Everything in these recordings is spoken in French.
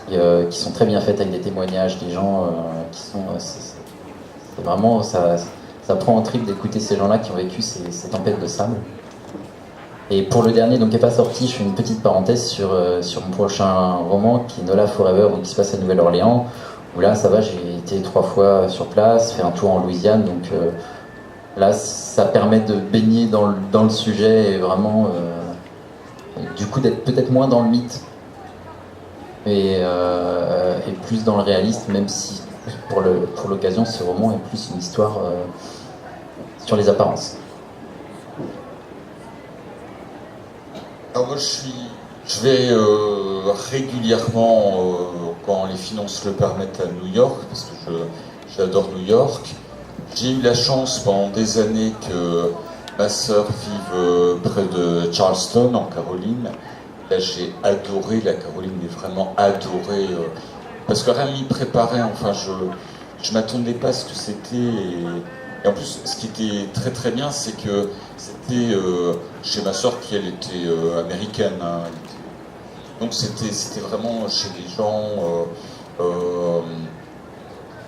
qui sont très bien faites avec des témoignages, des gens qui sont... c'est vraiment... Ça prend en trip d'écouter ces gens-là qui ont vécu ces tempêtes de sable. Et pour le dernier, donc qui n'est pas sorti, je fais une petite parenthèse sur mon prochain roman qui est Nola Forever, donc qui se passe à Nouvelle-Orléans, où là, ça va, j'ai été 3 fois sur place, fait un tour en Louisiane, donc là, ça permet de baigner dans le sujet et vraiment, du coup, d'être peut-être moins dans le mythe et plus dans le réalisme, même si pour l'occasion, ce roman est plus une histoire sur les apparences. Alors moi je vais régulièrement, quand les finances le permettent, à New York, parce que j'adore New York. J'ai eu la chance pendant des années que ma sœur vive près de Charleston, en Caroline. Là j'ai adoré la Caroline, mais vraiment adoré, parce que rien m'y préparait, enfin je m'attendais pas à ce que c'était. Et en plus, ce qui était très très bien, c'est que c'était chez ma soeur qui, elle, était américaine. Hein. Donc c'était vraiment chez les gens...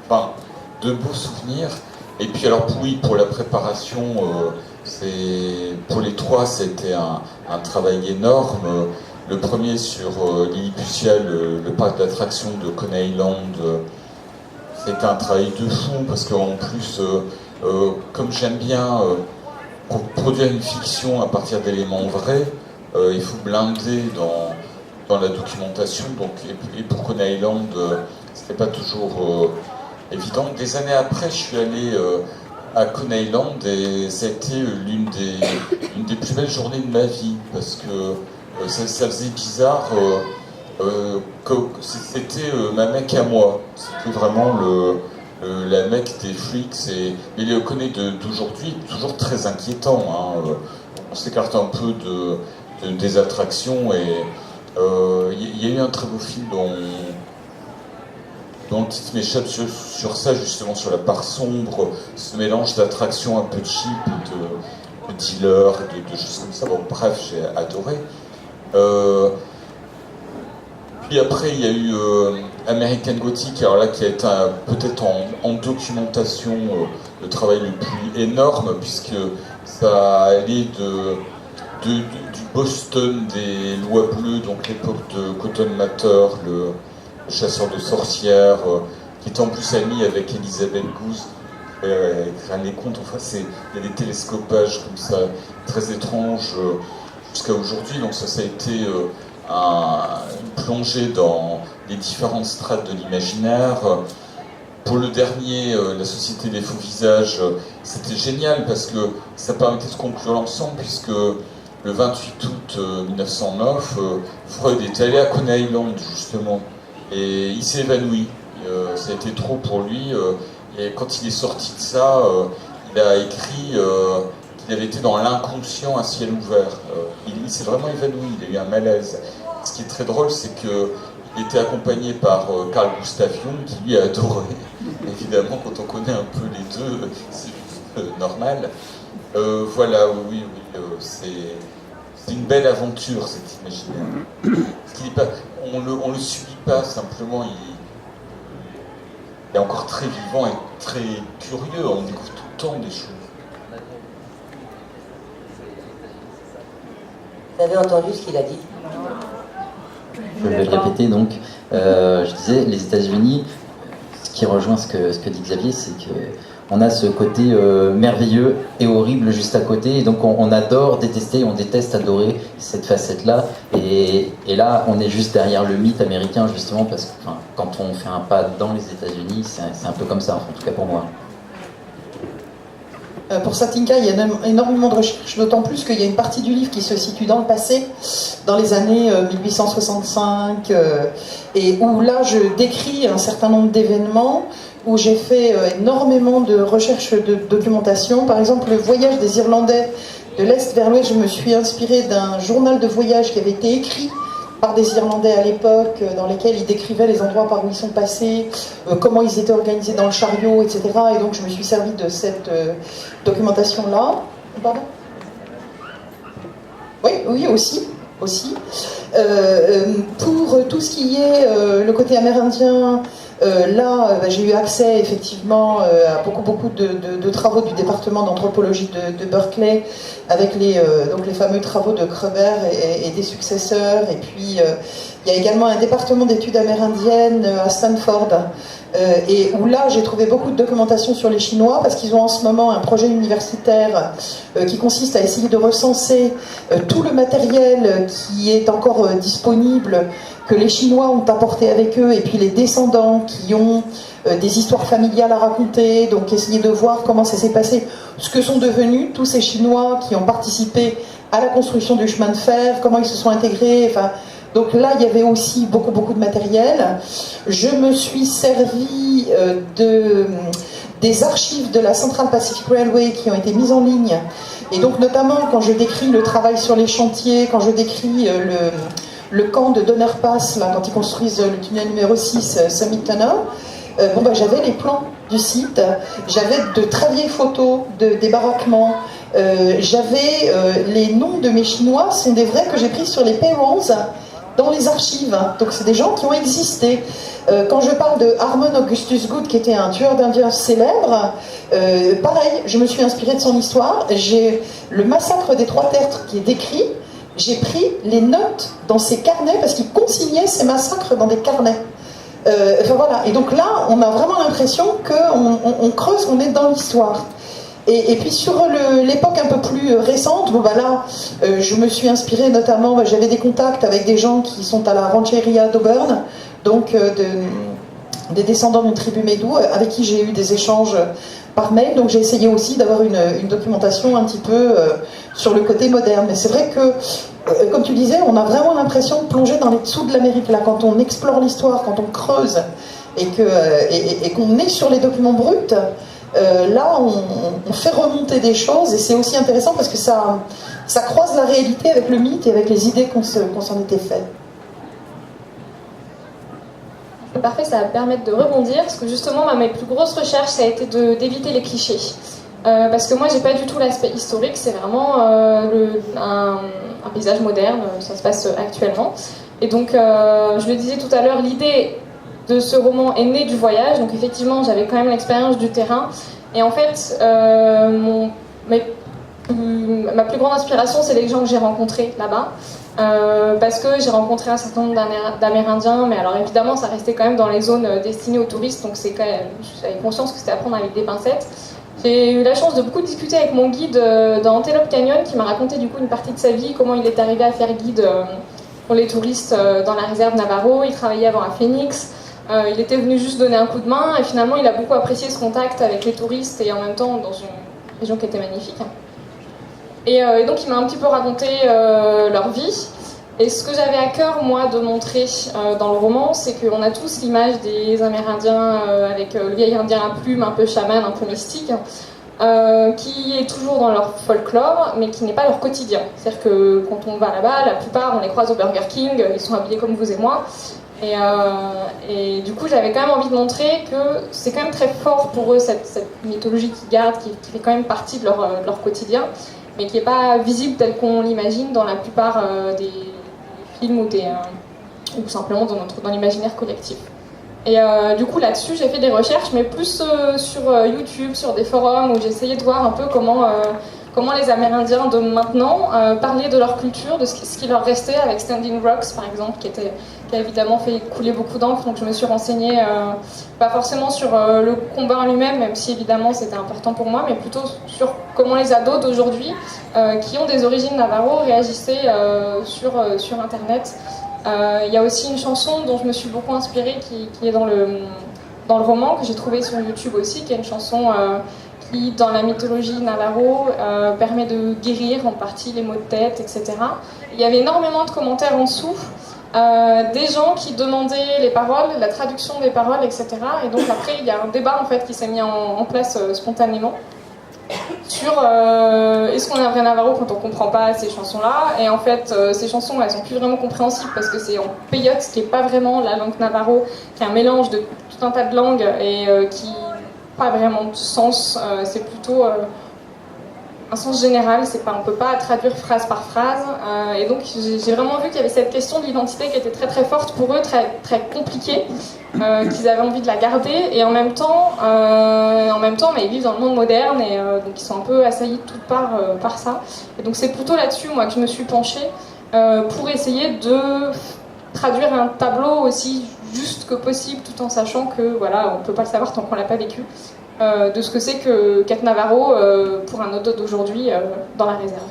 enfin, de beaux souvenirs. Et puis alors, oui, pour la préparation, pour les 3, c'était un travail énorme. Le premier sur Lilliputian, le parc d'attractions de Coney Island, c'était un travail de fou, parce qu'en plus... comme j'aime bien produire une fiction à partir d'éléments vrais, il faut blinder dans la documentation. Donc, et pour Coney Island, c'était pas toujours évident. Des années après, je suis allé à Coney Island et ça a été l'une des plus belles journées de ma vie, parce que ça faisait bizarre. Que c'était ma mecque à moi. C'était vraiment la mecque des freaks, mais le connaît d'aujourd'hui toujours très inquiétant. Hein. On s'écarte un peu des attractions et il y a eu un très beau film dont le titre m'échappe sur ça, justement, sur la part sombre, ce mélange d'attractions un peu cheap, de dealers, de choses comme ça. Bon, bref, j'ai adoré. Puis après, il y a eu American Gothic, alors là, qui a été peut-être en documentation le travail le plus énorme, puisque ça allait du Boston des lois bleues, donc l'époque de Cotton Mather, le chasseur de sorcières, qui était en plus ami avec Elizabeth Goose, écrire les contes. Enfin, il y a des télescopages comme ça, très étranges, jusqu'à aujourd'hui. Donc ça a été... une plongée dans les différentes strates de l'imaginaire. Pour le dernier, La Société des Faux Visages, c'était génial parce que ça permettait de conclure l'ensemble, puisque le 28 août 1909, Freud est allé à Coney Island, justement, et il s'est évanoui. Ça a été trop pour lui, et quand il est sorti de ça, il a écrit qu'il avait été dans l'inconscient à ciel ouvert. Il s'est vraiment évanoui, il a eu un malaise. Ce qui est très drôle, c'est qu'il était accompagné par Carl Gustav Jung, qui lui a adoré. Évidemment, quand on connaît un peu les deux, c'est juste normal. Voilà, oui, c'est une belle aventure, cet imaginaire. On le subit pas, simplement, il est encore très vivant et très curieux, on découvre tout le temps des choses. Vous avez entendu ce qu'il a dit? Je vais le répéter, donc, je disais, les États-Unis, ce qui rejoint ce que dit Xavier, c'est qu'on a ce côté merveilleux et horrible juste à côté, et donc on adore détester, on déteste adorer cette facette-là, et là, on est juste derrière le mythe américain, justement, parce que quand on fait un pas dans les États-Unis, c'est un peu comme ça, en tout cas pour moi. Pour Satinka, il y a énormément de recherches, d'autant plus qu'il y a une partie du livre qui se situe dans le passé, dans les années 1865, et où là je décris un certain nombre d'événements, où j'ai fait énormément de recherches de documentation. Par exemple, le voyage des Irlandais de l'Est vers l'Ouest, je me suis inspirée d'un journal de voyage qui avait été écrit par des Irlandais à l'époque, dans lesquels ils décrivaient les endroits par où ils sont passés, comment ils étaient organisés dans le chariot, etc. Et donc je me suis servi de cette documentation-là. Pardon ? Oui, aussi. Pour tout ce qui est le côté amérindien, j'ai eu accès effectivement à beaucoup de travaux du département d'anthropologie de Berkeley, avec donc les fameux travaux de Kreber et des successeurs. Et puis il y a également un département d'études amérindiennes à Stanford, et où là j'ai trouvé beaucoup de documentation sur les Chinois, parce qu'ils ont en ce moment un projet universitaire qui consiste à essayer de recenser tout le matériel qui est encore disponible, que les Chinois ont apporté avec eux, et puis les descendants qui ont des histoires familiales à raconter, donc essayer de voir comment ça s'est passé, ce que sont devenus tous ces Chinois qui ont participé à la construction du chemin de fer, comment ils se sont intégrés, enfin... Donc là, il y avait aussi beaucoup de matériel. Je me suis servi des archives de la Central Pacific Railway qui ont été mises en ligne. Et donc notamment quand je décris le travail sur les chantiers, quand je décris le camp de Donner Pass, là, quand ils construisent le tunnel numéro 6, Summit Tunnel, j'avais les plans du site, j'avais de très vieilles photos des baraquements, j'avais les noms de mes Chinois, sont des vrais que j'ai pris sur les payrolls, dans les archives. Donc c'est des gens qui ont existé. Quand je parle de Harmon Augustus Good, qui était un tueur d'Indiens célèbre, pareil, je me suis inspirée de son histoire. J'ai le massacre des Trois Tertres qui est décrit. J'ai pris les notes dans ses carnets, parce qu'il consignait ces massacres dans des carnets. Voilà. Et donc là, on a vraiment l'impression qu'on creuse, on est dans l'histoire. Et puis sur l'époque un peu plus récente, je me suis inspirée notamment, j'avais des contacts avec des gens qui sont à la rancheria d'Auburn, donc des descendants d'une tribu Médou, avec qui j'ai eu des échanges par mail, donc j'ai essayé aussi d'avoir une documentation un petit peu sur le côté moderne. Mais c'est vrai que, comme tu disais, on a vraiment l'impression de plonger dans les dessous de l'Amérique, là, quand on explore l'histoire, quand on creuse, et qu'on est sur les documents bruts. Là, on fait remonter des choses, et c'est aussi intéressant parce que ça croise la réalité avec le mythe et avec les idées qu'on s'en était fait. C'est parfait, ça va permettre de rebondir, parce que justement, mes plus grosses recherches, ça a été d'éviter les clichés. Parce que moi, j'ai pas du tout l'aspect historique, c'est vraiment un paysage moderne, ça se passe actuellement. Et donc, je le disais tout à l'heure, l'idée de ce roman est né du voyage, donc effectivement j'avais quand même l'expérience du terrain, et en fait ma plus grande inspiration c'est les gens que j'ai rencontrés là-bas, parce que j'ai rencontré un certain nombre d'Amérindiens, mais alors évidemment ça restait quand même dans les zones destinées aux touristes, donc c'est quand même, j'avais conscience que c'était à prendre avec des pincettes. J'ai eu la chance de beaucoup discuter avec mon guide dans Antelope Canyon, qui m'a raconté du coup une partie de sa vie, comment il est arrivé à faire guide pour les touristes dans la réserve Navarro. Il travaillait avant à Phoenix. Il était venu juste donner un coup de main, et finalement il a beaucoup apprécié ce contact avec les touristes, et en même temps dans une région qui était magnifique. Et donc il m'a un petit peu raconté leur vie. Et ce que j'avais à cœur, moi, de montrer dans le roman, c'est qu'on a tous l'image des Amérindiens avec le vieil indien à plumes, un peu chaman, un peu mystique, qui est toujours dans leur folklore, mais qui n'est pas leur quotidien. C'est-à-dire que quand on va là-bas, la plupart, on les croise au Burger King, ils sont habillés comme vous et moi. Et du coup, j'avais quand même envie de montrer que c'est quand même très fort pour eux, cette mythologie qu'ils gardent, qui fait quand même partie de leur quotidien, mais qui n'est pas visible tel qu'on l'imagine dans la plupart des films ou simplement dans l'imaginaire collectif. Et du coup, là-dessus, j'ai fait des recherches, mais plus sur YouTube, sur des forums, où j'ai essayé de voir un peu comment les Amérindiens de maintenant parlaient de leur culture, de ce qui leur restait, avec Standing Rocks par exemple, qui a évidemment fait couler beaucoup d'encre. Donc je me suis renseignée, pas forcément sur le combat en lui-même, même si évidemment c'était important pour moi, mais plutôt sur comment les ados d'aujourd'hui, qui ont des origines Navarro, réagissaient sur Internet. Il y a aussi une chanson dont je me suis beaucoup inspirée, qui est dans le roman, que j'ai trouvée sur YouTube aussi, qui est une chanson qui, dans la mythologie Navarro, permet de guérir en partie les maux de tête, etc. Il y avait énormément de commentaires en dessous, des gens qui demandaient les paroles, la traduction des paroles, etc. Et donc après, il y a un débat en fait qui s'est mis en place spontanément sur est-ce qu'on est un vrai Navarro quand on comprend pas ces chansons-là. Et en fait, ces chansons, elles sont plus vraiment compréhensibles parce que c'est en peyote, ce qui est pas vraiment la langue Navarro, qui est un mélange de tout un tas de langues et qui pas vraiment de sens. C'est plutôt un sens général, on ne peut pas traduire phrase par phrase, et donc j'ai vraiment vu qu'il y avait cette question de l'identité qui était très très forte pour eux, très, très compliquée, qu'ils avaient envie de la garder, et en même temps mais ils vivent dans le monde moderne, et donc ils sont un peu assaillis de toutes parts par ça. Et donc c'est plutôt là-dessus, moi, que je me suis penchée, pour essayer de traduire un tableau aussi juste que possible, tout en sachant que, voilà, on ne peut pas le savoir tant qu'on ne l'a pas vécu. De ce que c'est que Kate Navarro pour un autre d'aujourd'hui dans la réserve.